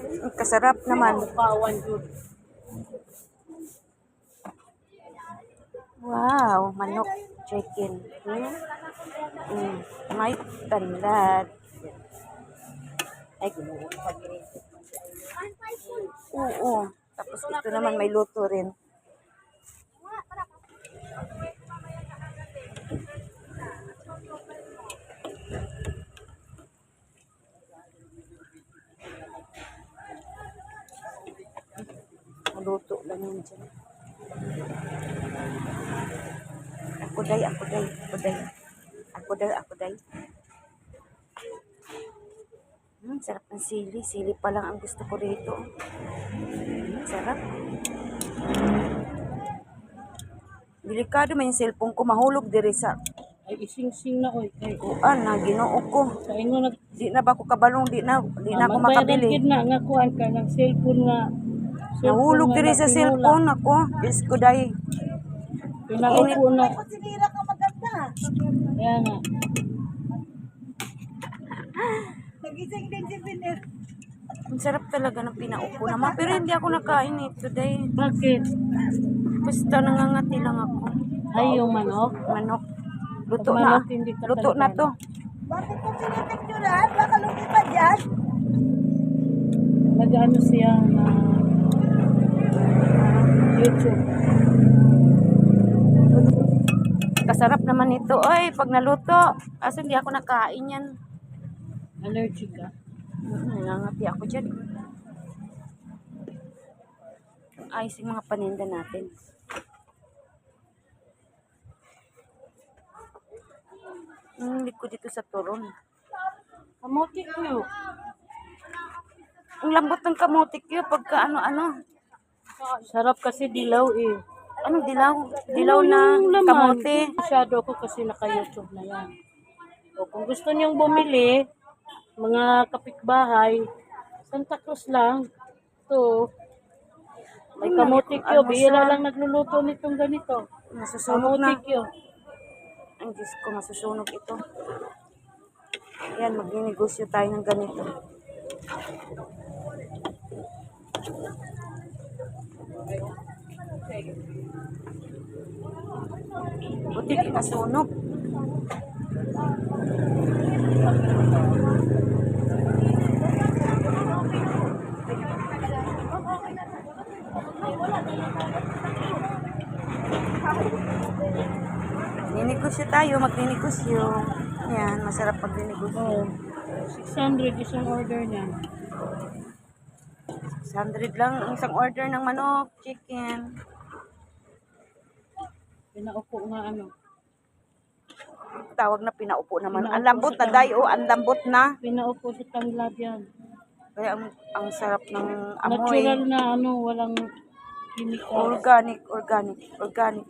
Ang kasarap naman. Pawan yun. Wow, manok chicken. May tanlad. Ay, oo. Tapos ito naman may luto rin. Maluto lang yun dyan. Ako day. Sarap ng sili. Sili pa lang ang gusto ko rito. Sarap. Delikado man yung cellphone ko. Mahulog diri sa Ay, ising-sing na oy. Ay, kuan na ginoo ko. sa inyo Di na ba ko kabalong, di na ako makabili. na nga kuan ka ng cellphone nga. Nahulog diri sa cellphone ako. Diyos ko day. Pinaupo na. Sinira ka maganda. Kaya nga. Nagising din si Piner. Ang sarap talaga ng pinaupo naman. Pero hindi ako nakain today. Bakit? Basta nangangati lang ako. Ay, yung manok? Manok. Luto Pag na. manok, hindi ka Luto na talaga. to. Bakit kung sinipicturan? Baka lumipad yan. Nag-ano siya na YouTube. Kasarap naman ito. Oy, pag naluto. Kasi hindi ako nakain yan. Allergic ka? Nangangati ako dyan. Ayos yung mga paninda natin. Likod dito sa turon. Kamote ko. Ang lambot ng kamote ko pagka ano-ano. Sarap kasi dilaw eh. Anong dilaw? Dilaw na Yung laman. kamote. Masyado ko kasi naka-YouTube na yan. O kung gusto niyong bumili, mga kapitbahay, Santa Cruz lang. Ito, may kamote kyo. Bihira lang nagluluto nitong ganito. Masusunog na. Kamote kyo. Ang Diyos ko, masusunog ito. Ayan, magninegosyo tayo ng ganito. Buti di nasunog. Ninegosyo tayo, magninegosyo. Ayan, masarap magninegosyo. Oh, 600 isang order niya. 600 lang ang isang order ng manok, chicken. Pinaupo nga ano. Tawag na pinaupo naman. Pinaupo Ang lambot sa na dayo, ang lambot na. Pinaupo sa tanglad yan. Kaya ang sarap ng amoy. Natural na ano, walang chemical. Organic.